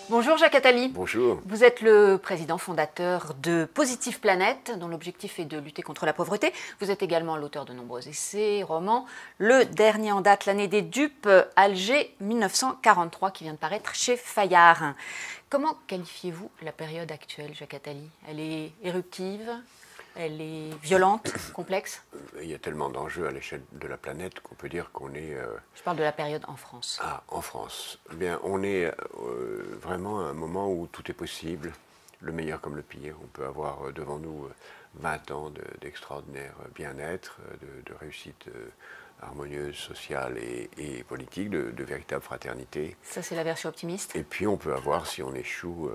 Bonjour Jacques Attali. Bonjour. Vous êtes le président fondateur de Positive Planète, dont l'objectif est de lutter contre la pauvreté. Vous êtes également l'auteur de nombreux essais, romans. Le dernier en date, L'année des dupes, Alger 1943, qui vient de paraître chez Fayard. Comment qualifiez-vous la période actuelle, Jacques Attali? Elle est éruptive? Elle est violente, complexe? Il y a tellement d'enjeux à l'échelle de la planète qu'on peut dire qu'on est... Je parle de la période en France. Ah, en France. Eh bien, on est vraiment à un moment où tout est possible, le meilleur comme le pire. On peut avoir devant nous 20 ans d'extraordinaire bien-être, de réussite harmonieuse, sociale et politique, de véritable fraternité. Ça, c'est la version optimiste. Et puis, on peut avoir, si on échoue,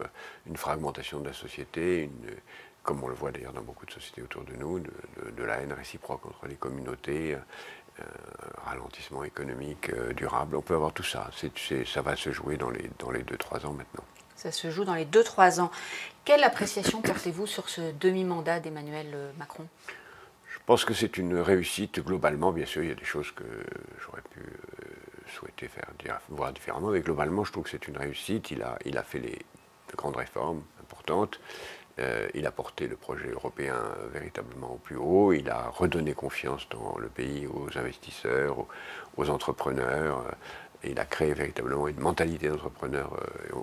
une fragmentation de la société, comme on le voit d'ailleurs dans beaucoup de sociétés autour de nous, de la haine réciproque entre les communautés, ralentissement économique durable. On peut avoir tout ça. Ça va se jouer dans les 2-3 ans maintenant. Ça se joue dans les 2-3 ans. Quelle appréciation portez-vous sur ce demi-mandat d'Emmanuel Macron? Je pense que c'est une réussite globalement. Bien sûr, il y a des choses que j'aurais pu souhaiter voir différemment, mais globalement, je trouve que c'est une réussite. Il a fait de grandes réformes importantes. Il a porté le projet européen véritablement au plus haut. Il a redonné confiance dans le pays aux investisseurs, aux entrepreneurs. Il a créé véritablement une mentalité d'entrepreneur.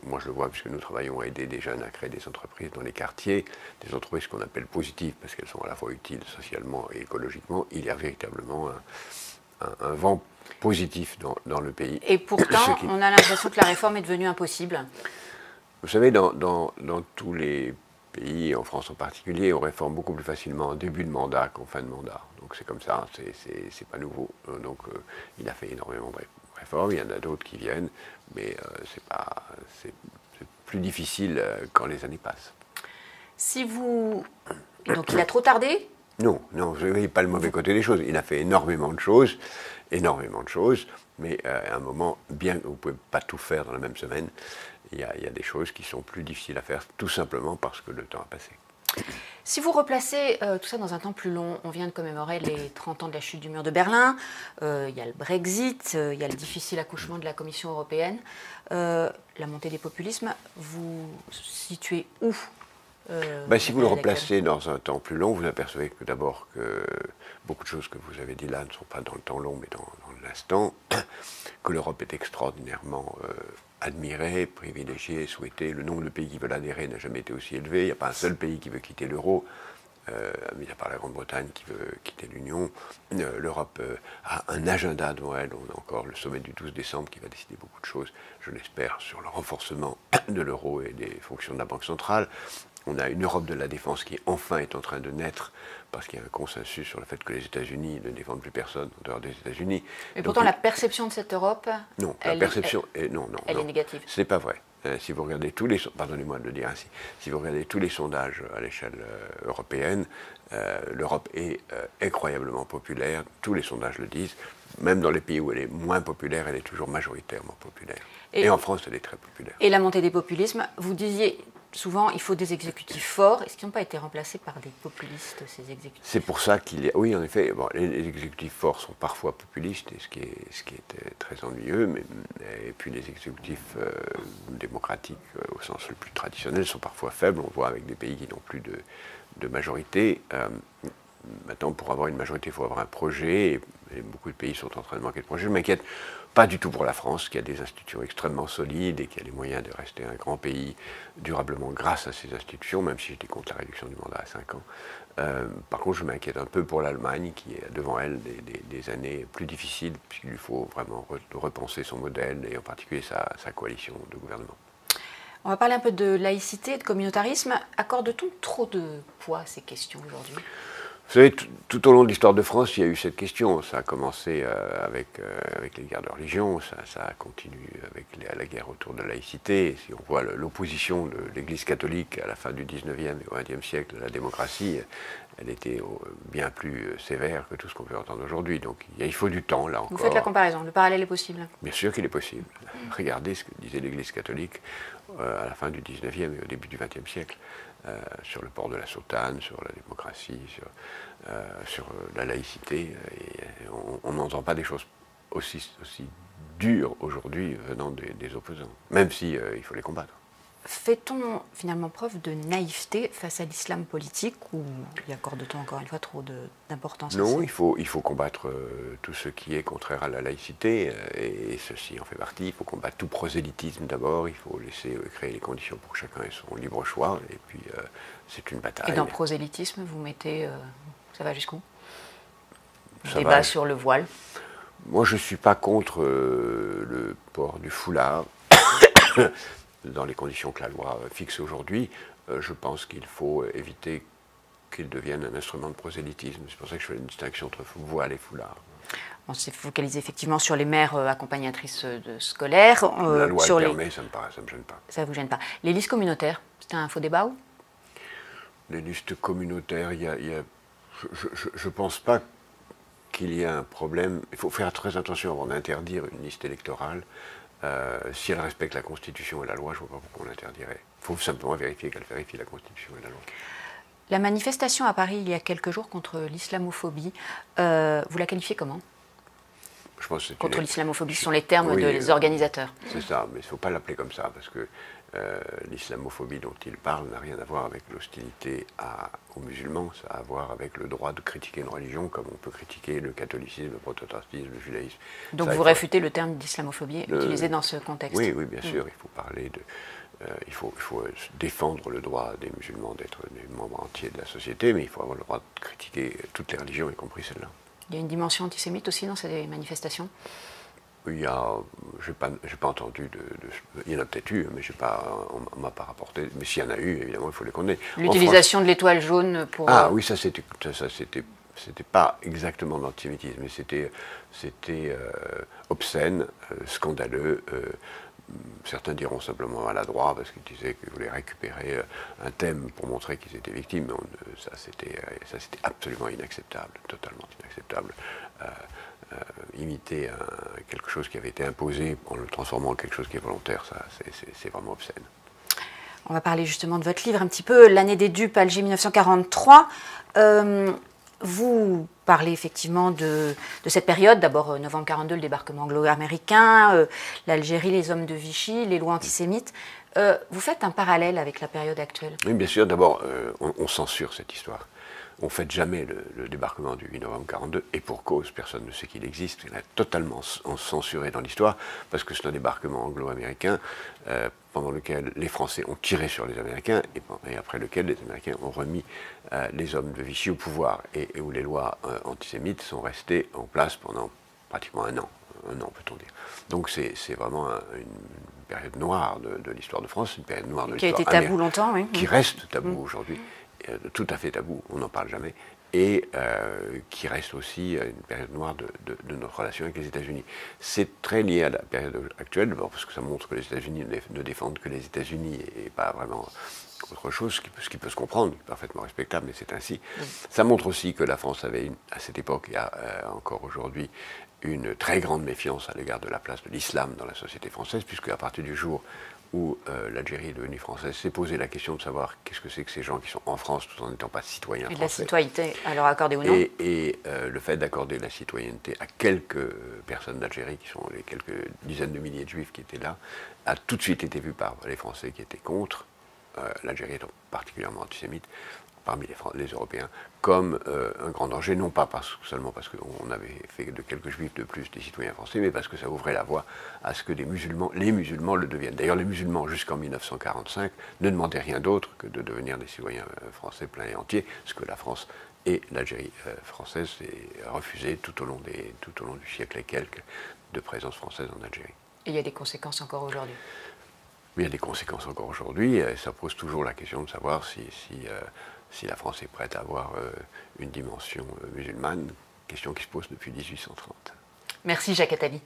Moi, je le vois puisque nous travaillons à aider des jeunes à créer des entreprises dans les quartiers, des entreprises qu'on appelle positives parce qu'elles sont à la fois utiles socialement et écologiquement. Il y a véritablement un vent positif dans le pays. Et pourtant, on a l'impression que la réforme est devenue impossible. Vous savez, dans tous les pays, en France en particulier, on réforme beaucoup plus facilement en début de mandat qu'en fin de mandat. Donc c'est comme ça, c'est pas nouveau. Donc il a fait énormément de réformes, il y en a d'autres qui viennent, mais c'est plus difficile quand les années passent. Donc il a trop tardé? Non, je ne voyez pas le mauvais côté des choses. Il a fait énormément de choses, mais à un moment, bien que vous ne pouvez pas tout faire dans la même semaine, il y a des choses qui sont plus difficiles à faire, tout simplement parce que le temps a passé. Si vous replacez tout ça dans un temps plus long, on vient de commémorer les 30 ans de la chute du mur de Berlin, il y a le Brexit, il y a le difficile accouchement de la Commission européenne, la montée des populismes, vous situez où? Si vous le replacez dans un temps plus long, vous apercevez que d'abord que beaucoup de choses que vous avez dit là ne sont pas dans le temps long, mais dans l'instant, que l'Europe est extraordinairement admirée, privilégiée, souhaitée. Le nombre de pays qui veulent adhérer n'a jamais été aussi élevé. Il n'y a pas un seul pays qui veut quitter l'euro, mis à part la Grande-Bretagne qui veut quitter l'Union. L'Europe a un agenda devant elle. On a encore le sommet du 12 décembre qui va décider beaucoup de choses, je l'espère, sur le renforcement de l'euro et des fonctions de la Banque centrale. On a une Europe de la défense qui enfin est en train de naître parce qu'il y a un consensus sur le fait que les États-Unis ne défendent plus personne en dehors des États-Unis. Mais pourtant, la perception de cette Europe, non, elle est négative. Ce n'est pas vrai. Si vous regardez pardonnez-moi de le dire ainsi, si vous regardez tous les sondages à l'échelle européenne, l'Europe est incroyablement populaire. Tous les sondages le disent. Même dans les pays où elle est moins populaire, elle est toujours majoritairement populaire. Et en France, elle est très populaire. Et la montée des populismes, vous disiez souvent, il faut des exécutifs forts. Est-ce qu'ils n'ont pas été remplacés par des populistes, ces exécutifs? C'est pour ça qu'il y a... Oui, en effet, les exécutifs forts sont parfois populistes, et ce qui est très ennuyeux, et puis les exécutifs démocratiques, au sens le plus traditionnel, sont parfois faibles. On voit avec des pays qui n'ont plus de majorité. Maintenant, pour avoir une majorité, il faut avoir un projet, et beaucoup de pays sont en train de manquer de projet. Je m'inquiète pas du tout pour la France, qui a des institutions extrêmement solides et qui a les moyens de rester un grand pays durablement grâce à ces institutions, même si j'étais contre la réduction du mandat à 5 ans. Par contre, je m'inquiète un peu pour l'Allemagne, qui a devant elle des années plus difficiles, puisqu'il lui faut vraiment repenser son modèle, et en particulier sa coalition de gouvernement. On va parler un peu de laïcité, de communautarisme. Accorde-t-on trop de poids à ces questions aujourd'hui? Vous savez, tout au long de l'histoire de France, il y a eu cette question. Ça a commencé avec les guerres de religion, ça continue avec la guerre autour de la laïcité. Si on voit l'opposition de l'Église catholique à la fin du 19e et au 20e siècle de la démocratie, elle était bien plus sévère que tout ce qu'on peut entendre aujourd'hui. Donc il faut du temps, là encore. Vous faites la comparaison, le parallèle est possible? Bien sûr qu'il est possible. Regardez ce que disait l'Église catholique à la fin du 19e et au début du 20e siècle. Sur le port de la soutane, sur la démocratie, sur la laïcité. Et on n'entend pas des choses aussi dures aujourd'hui venant des opposants, même si il faut les combattre. Fait-on finalement preuve de naïveté face à l'islam politique ou y accorde-t-on encore une fois trop d'importance? Non, il faut combattre tout ce qui est contraire à la laïcité, et ceci en fait partie. Il faut combattre tout prosélytisme d'abord, il faut laisser créer les conditions pour que chacun ait son libre choix, et puis c'est une bataille. Et dans prosélytisme, vous mettez, ça va jusqu'où? Ça Débat va. sur le voile. Moi, je ne suis pas contre le port du foulard. Dans les conditions que la loi fixe aujourd'hui, je pense qu'il faut éviter qu'il devienne un instrument de prosélytisme. C'est pour ça que je fais une distinction entre voile et foulard. On s'est focalisé effectivement sur les mères accompagnatrices de scolaires. La loi sur le permet, ça me gêne pas. Ça ne vous gêne pas. Les listes communautaires, c'est un faux débat ou? Les listes communautaires, je ne pense pas qu'il y ait un problème. Il faut faire très attention avant d'interdire une liste électorale. Si elle respecte la Constitution et la loi, je ne vois pas pourquoi on l'interdirait. Il faut simplement vérifier qu'elle vérifie la Constitution et la loi. La manifestation à Paris il y a quelques jours contre l'islamophobie, vous la qualifiez comment? Je pense que contre l'islamophobie, ce sont les termes oui, des organisateurs. C'est ça, mais il ne faut pas l'appeler comme ça, parce que l'islamophobie dont il parle n'a rien à voir avec l'hostilité aux musulmans, ça a à voir avec le droit de critiquer une religion comme on peut critiquer le catholicisme, le protestantisme, le judaïsme. Donc vous réfutez le terme d'islamophobie utilisé dans ce contexte? Oui, oui, bien sûr, il faut parler de... il faut défendre le droit des musulmans d'être des membres entiers de la société, mais il faut avoir le droit de critiquer toutes les religions, y compris celle-là. Il y a une dimension antisémite aussi dans ces manifestations? Il y a, j'ai pas entendu il y en a peut-être eu, mais on ne m'a pas rapporté. Mais s'il y en a eu, évidemment, il faut les connaître. L'utilisation de l'étoile jaune pour... Ah oui, c'était pas exactement de l'antisémitisme, mais c'était obscène, scandaleux. Certains diront simplement maladroit parce qu'ils disaient qu'ils voulaient récupérer un thème pour montrer qu'ils étaient victimes. Ça, c'était absolument inacceptable, totalement inacceptable. Imiter quelque chose qui avait été imposé en le transformant en quelque chose qui est volontaire, ça, c'est vraiment obscène. On va parler justement de votre livre un petit peu, L'année des dupes, Alger 1943. Vous parlez effectivement de cette période, d'abord novembre 42, le débarquement anglo-américain, l'Algérie, les hommes de Vichy, les lois antisémites. Vous faites un parallèle avec la période actuelle? Oui, bien sûr. D'abord, on censure cette histoire. On ne fête jamais le débarquement du 8 novembre 42, et pour cause, personne ne sait qu'il existe. Il est totalement censuré dans l'histoire, parce que c'est un débarquement anglo-américain pendant lequel les Français ont tiré sur les Américains, et après lequel les Américains ont remis les hommes de Vichy au pouvoir, et où les lois antisémites sont restées en place pendant pratiquement un an peut-on dire. Donc c'est vraiment une période noire de l'histoire de France, une période noire de l'histoire qui a été tabou longtemps, oui. Qui reste tabou aujourd'hui. Tout à fait tabou, on n'en parle jamais, et qui reste aussi une période noire de notre relation avec les États-Unis. C'est très lié à la période actuelle, parce que ça montre que les États-Unis ne défendent que les États-Unis et pas vraiment autre chose, ce qui peut se comprendre, parfaitement respectable, mais c'est ainsi. Ça montre aussi que la France avait, à cette époque et encore aujourd'hui, une très grande méfiance à l'égard de la place de l'islam dans la société française, puisque à partir du jour où l'Algérie est devenue française, s'est posé la question de savoir qu'est-ce que c'est que ces gens qui sont en France tout en n'étant pas citoyens français. Et la citoyenneté, alors accordée ou non? Et le fait d'accorder la citoyenneté à quelques personnes d'Algérie, qui sont les quelques dizaines de milliers de juifs qui étaient là, a tout de suite été vu par les Français qui étaient contre, l'Algérie étant particulièrement antisémite, parmi les Européens, comme un grand danger, non pas seulement parce qu'on avait fait de quelques juifs de plus des citoyens français, mais parce que ça ouvrait la voie à ce que les musulmans le deviennent. D'ailleurs, les musulmans, jusqu'en 1945, ne demandaient rien d'autre que de devenir des citoyens français pleins et entiers, ce que la France et l'Algérie française ont refusé tout au long du siècle et quelques de présence française en Algérie. Et il y a des conséquences encore aujourd'hui? Il y a des conséquences encore aujourd'hui, et ça pose toujours la question de savoir si la France est prête à avoir une dimension musulmane, question qui se pose depuis 1830. Merci Jacques Attali.